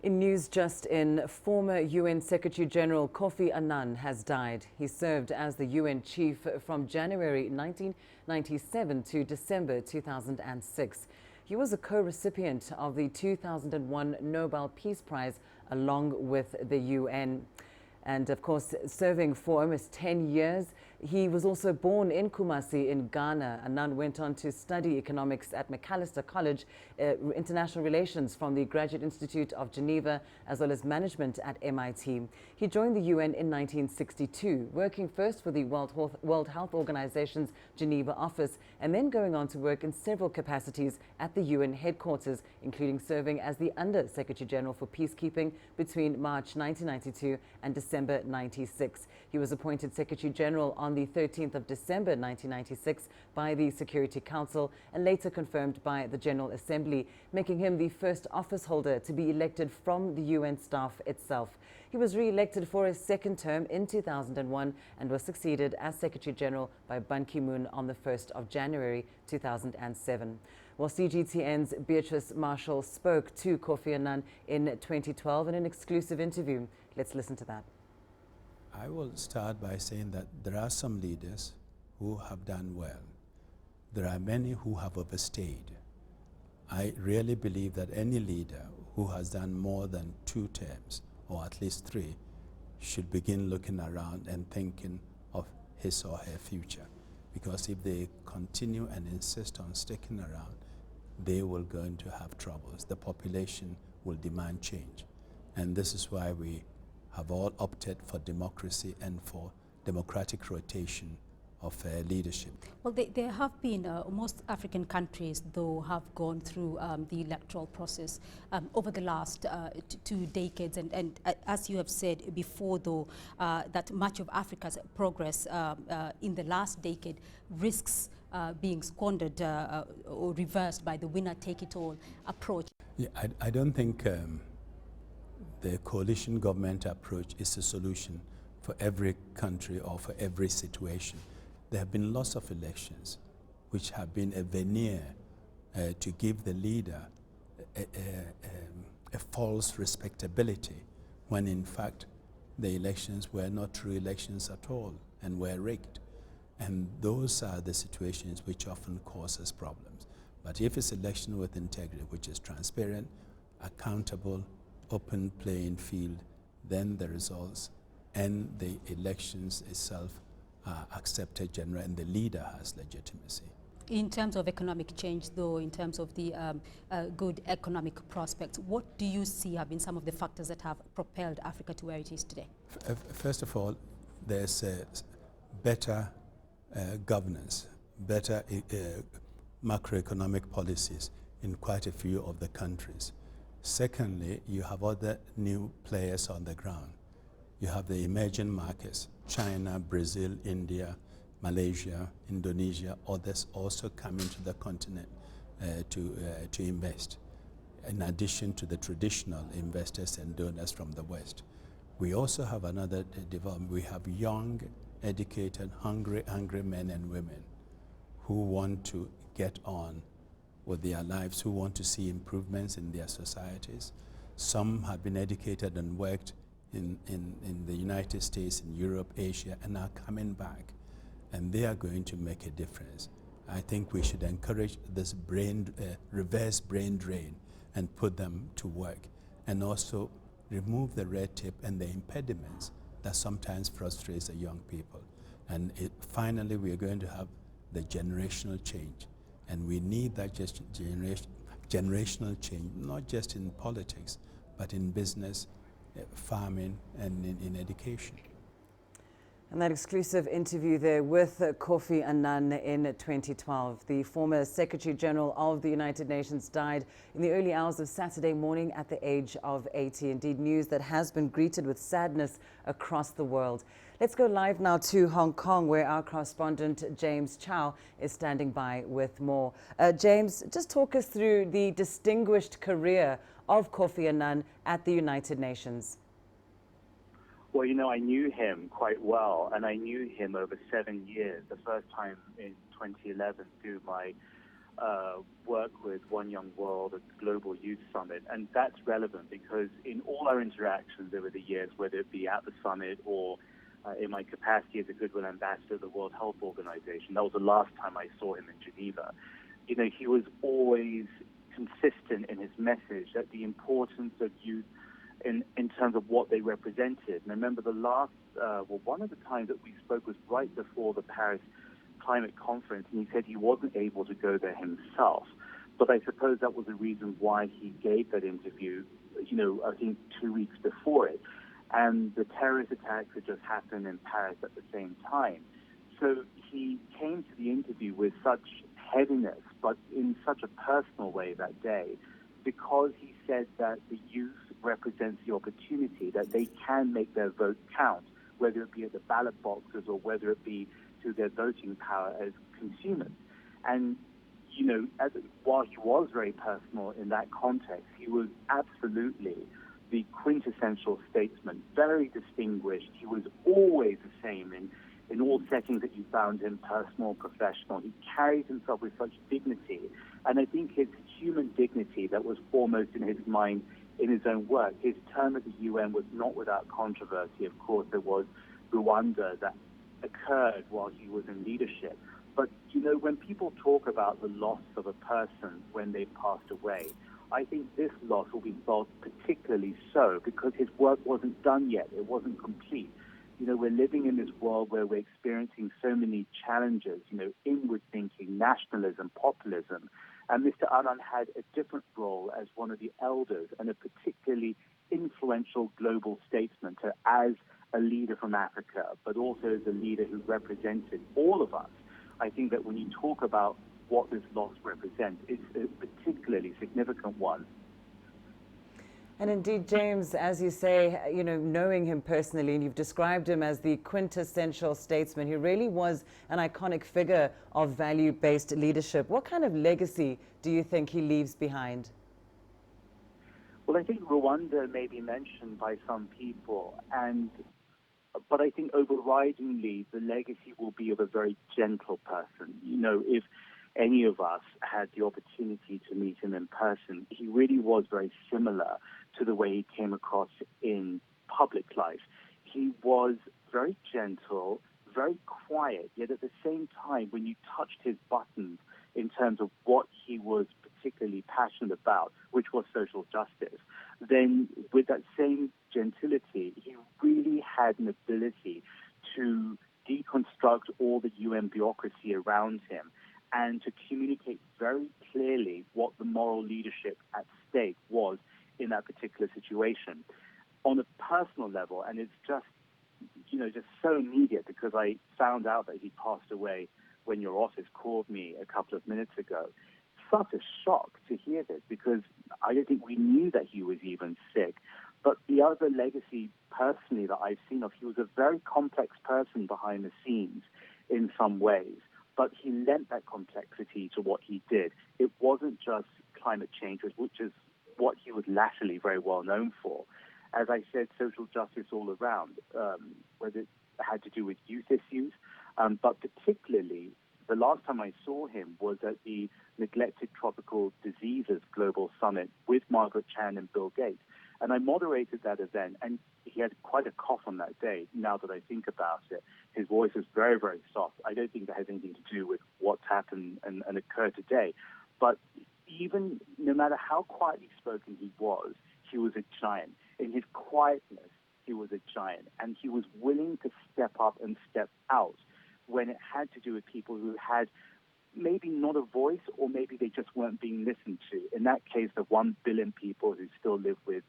In news just in, former UN Secretary-General Kofi Anan has died. He served as the UN chief from January 1997 to December 2006. He was a co-recipient of the 2001 Nobel Peace Prize along with the UN. And of course, serving for almost 10 years. He was also born in Kumasi in Ghana. Anan went on to study economics at Macalester College, international relations from the Graduate Institute of Geneva, as well as management at MIT. He joined the UN in 1962, working first for the World Health Organization's Geneva office, and then going on to work in several capacities at the UN headquarters, including serving as the Under Secretary General for Peacekeeping between March 1992 and December 96. He was appointed Secretary General on the 13th of December 1996 by the Security Council and later confirmed by the General Assembly, making him the first office holder to be elected from the UN staff itself. He was re-elected for a second term in 2001 and was succeeded as Secretary General by Ban Ki-moon on the 1st of January 2007. Well, CGTN's Beatrice Marshall spoke to Kofi Anan in 2012 in an exclusive interview. Let's listen to that. I will start by saying that there are some leaders who have done well. There are many who have overstayed. I really believe that any leader who has done more than 2 terms, or at least 3, should begin looking around and thinking of his or her future. Because if they continue and insist on sticking around, they will go into have troubles. The population will demand change. And this is why we have all opted for democracy and for democratic rotation of leadership. Well, there have been, most African countries, though, have gone through the electoral process over the last 2 decades. And as you have said before, though, that much of Africa's progress in the last decade risks being squandered or reversed by the winner-take-it-all approach. Yeah, I don't think the coalition government approach is a solution for every country or for every situation. There have been lots of elections which have been a veneer to give the leader a false respectability, when in fact the elections were not true elections at all and were rigged. And those are the situations which often causes problems. But if it's election with integrity, which is transparent, accountable, open playing field, then the results and the elections itself are accepted generally, and the leader has legitimacy. In terms of economic change, though, in terms of the good economic prospects, what do you see have been some of the factors that have propelled Africa to where it is today? First of all, there's better governance, better macroeconomic policies in quite a few of the countries. Secondly, you have other new players on the ground. You have the emerging markets, China, Brazil, India, Malaysia, Indonesia, others also coming to the continent to invest, in addition to the traditional investors and donors from the West. We also have another development. We have young, educated, hungry men and women who want to get on with their lives, who want to see improvements in their societies. Some have been educated and worked in the United States, in Europe, Asia, and are coming back. And they are going to make a difference. I think we should encourage this reverse brain drain and put them to work, and also remove the red tape and the impediments that sometimes frustrates the young people. And finally, we are going to have the generational change. And we need that generational change, not just in politics, but in business, farming, and in education. And that exclusive interview there with Kofi Anan in 2012. The former Secretary General of the United Nations died in the early hours of Saturday morning at the age of 80. Indeed, news that has been greeted with sadness across the world. Let's go live now to Hong Kong, where our correspondent James Chow is standing by with more. James, just talk us through the distinguished career of Kofi Anan at the United Nations. Well, you know, I knew him quite well, and I knew him over 7 years. The first time in 2011 through my work with One Young World, a global youth summit, and that's relevant because in all our interactions over the years, whether it be at the summit or in my capacity as a Goodwill Ambassador of the World Health Organization, that was the last time I saw him in Geneva. You know, he was always consistent in his message that the importance of youth in terms of what they represented. And I remember one of the times that we spoke was right before the Paris Climate Conference, and he said he wasn't able to go there himself. But I suppose that was the reason why he gave that interview, you know, I think 2 weeks before it. And the terrorist attacks had just happened in Paris at the same time. So he came to the interview with such heaviness, but in such a personal way that day, because he said that the youth represents the opportunity that they can make their vote count, whether it be at the ballot boxes or whether it be through their voting power as consumers. And, you know, while he was very personal in that context, he was absolutely the quintessential statesman, very distinguished. He was always the same in all settings that you found him, personal, professional. He carried himself with such dignity. And I think his human dignity that was foremost in his mind in his own work. His term at the UN was not without controversy. Of course, there was Rwanda that occurred while he was in leadership. But, you know, when people talk about the loss of a person when they passed away, I think this loss will be felt particularly so because his work wasn't done yet. It wasn't complete. You know, we're living in this world where we're experiencing so many challenges, you know, inward thinking, nationalism, populism. And Mr. Anan had a different role as one of the elders and a particularly influential global statesman as a leader from Africa, but also as a leader who represented all of us. I think that when you talk about what this loss represents, it's a particularly significant one. And indeed, James, as you say, you know, knowing him personally, and you've described him as the quintessential statesman, he really was an iconic figure of value-based leadership. What kind of legacy do you think he leaves behind? Well, I think Rwanda may be mentioned by some people, but I think overridingly the legacy will be of a very gentle person. You know, if any of us had the opportunity to meet him in person, he really was very similar to the way he came across in public life. He was very gentle, very quiet, yet at the same time, when you touched his buttons in terms of what he was particularly passionate about, which was social justice, then with that same gentility, he really had an ability to deconstruct all the UN bureaucracy around him and to communicate very clearly what the moral leadership at stake was in that particular situation. On a personal level, and it's just, you know, just so immediate because I found out that he passed away when your office called me a couple of minutes ago. Such a shock to hear this because I don't think we knew that he was even sick. But the other legacy personally that I've seen of, he was a very complex person behind the scenes in some ways, but he lent that complexity to what he did. It wasn't just climate change, which is what he was latterly very well known for. As I said, social justice all around, whether it had to do with youth issues, but particularly the last time I saw him was at the Neglected Tropical Diseases Global Summit with Margaret Chan and Bill Gates. And I moderated that event, and he had quite a cough on that day, now that I think about it. His voice is very, very soft. I don't think that has anything to do with what's happened and occurred today. But even no matter how quietly spoken he was a giant. In his quietness, he was a giant. And he was willing to step up and step out when it had to do with people who had maybe not a voice or maybe they just weren't being listened to. In that case, the 1 billion people who still live with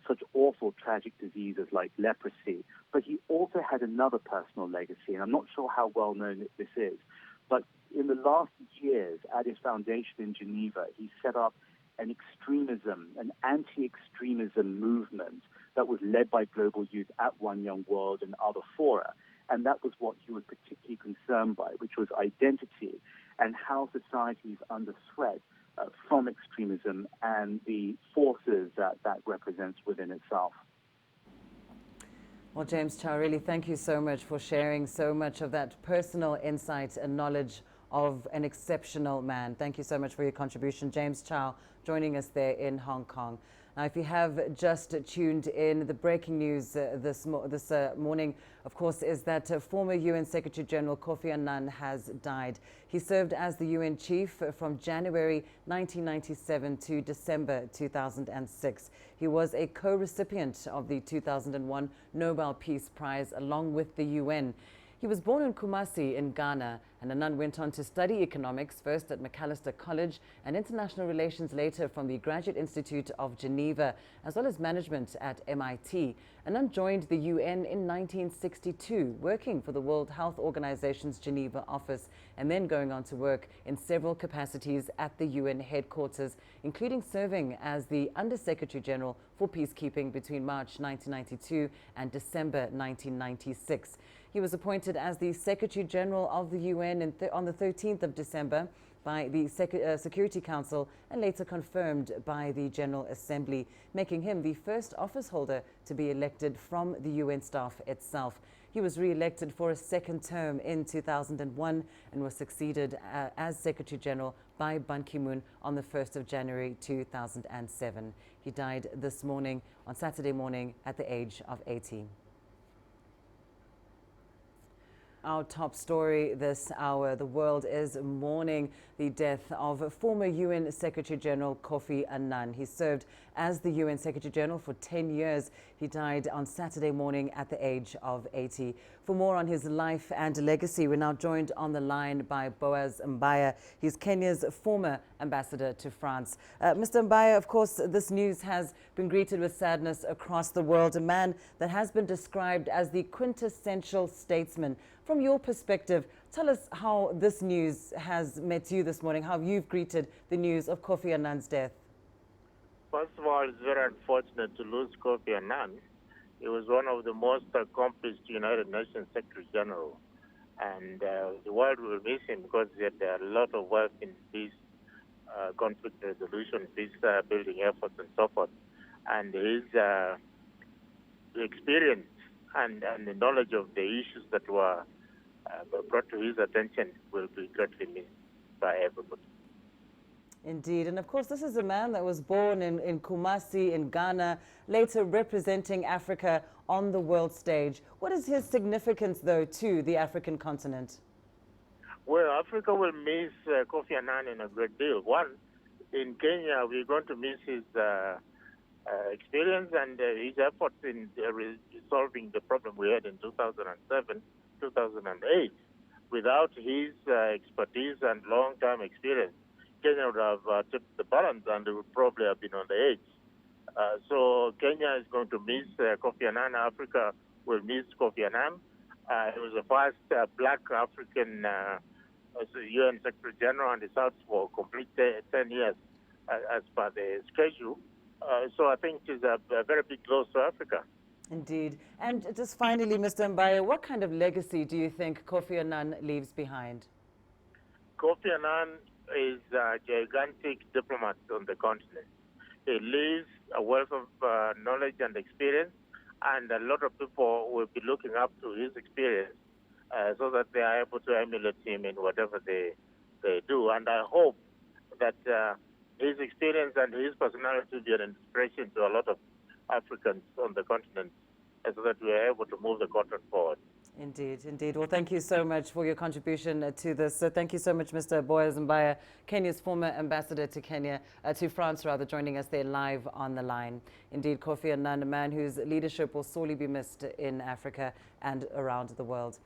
such awful, tragic diseases like leprosy. But he also had another personal legacy, and I'm not sure how well known this is. But in the last years, at his foundation in Geneva, he set up an anti-extremism movement that was led by global youth at One Young World and other fora. And that was what he was particularly concerned by, which was identity and how society is under threat from extremism and the forces that represents within itself. Well, James Chow, really thank you so much for sharing so much of that personal insight and knowledge of an exceptional man. Thank you so much for your contribution. James Chow joining us there in Hong Kong. Now, if you have just tuned in, the breaking news this morning, of course, is that former UN Secretary-General Kofi Anan has died. He served as the UN chief from January 1997 to December 2006. He was a co-recipient of the 2001 Nobel Peace Prize along with the UN. He was born in Kumasi in Ghana, and Anan went on to study economics, first at Macalester College and international relations later from the Graduate Institute of Geneva, as well as management at MIT. Anan joined the UN in 1962, working for the World Health Organization's Geneva office, and then going on to work in several capacities at the UN headquarters, including serving as the Under-Secretary-General for Peacekeeping between March 1992 and December 1996. He was appointed as the Secretary-General of the UN on the 13th of December by the Security Council and later confirmed by the General Assembly, making him the first office holder to be elected from the UN staff itself. He was re-elected for a second term in 2001 and was succeeded as Secretary-General by Ban Ki-moon on the 1st of January 2007. He died this morning, on Saturday morning, at the age of 80. Our top story this hour: the world is mourning the death of former UN Secretary-General Kofi Anan. He served as the UN Secretary-General for 10 years. He died on Saturday morning at the age of 80. For more on his life and legacy, we're now joined on the line by Boaz Mbaya. He's Kenya's former ambassador to France. Mr. Mbaya, of course, this news has been greeted with sadness across the world. A man that has been described as the quintessential statesman. From your perspective, tell us how this news has met you this morning, how you've greeted the news of Kofi Annan's death. First of all, it's very unfortunate to lose Kofi Annan. He was one of the most accomplished United Nations Secretary General. And the world will miss him because he had a lot of work in peace, conflict resolution, peace building efforts, and so forth. And his experience and the knowledge of the issues that were brought to his attention will be greatly missed by everybody. Indeed. And of course, this is a man that was born in Kumasi in Ghana, later representing Africa on the world stage. What is his significance, though, to the African continent? Well, Africa will miss Kofi Annan in a great deal. One, in Kenya, we're going to miss his experience and his efforts in resolving the problem we had in 2007, 2008. Without his expertise and long-term experience, Kenya would have tipped the balance and it would probably have been on the edge. So Kenya is going to miss Kofi Annan. Africa will miss Kofi Annan. He was the first black African UN Secretary-General, and he served for complete 10 years as per the schedule. So I think it is a very big loss to Africa. Indeed. And just finally, Mr. Mbaya, what kind of legacy do you think Kofi Annan leaves behind? Kofi Annan is a gigantic diplomat on the continent. He leaves a wealth of knowledge and experience, and a lot of people will be looking up to his experience so that they are able to emulate him in whatever they do. And I hope that his experience and his personality will be an inspiration to a lot of Africans on the continent so that we are able to move the continent forward. Indeed, indeed. Well, thank you so much for your contribution to this. So thank you so much, Mr. Boaz Mbaya, Kenya's former ambassador to France, joining us there live on the line. Indeed, Kofi Annan, a man whose leadership will sorely be missed in Africa and around the world.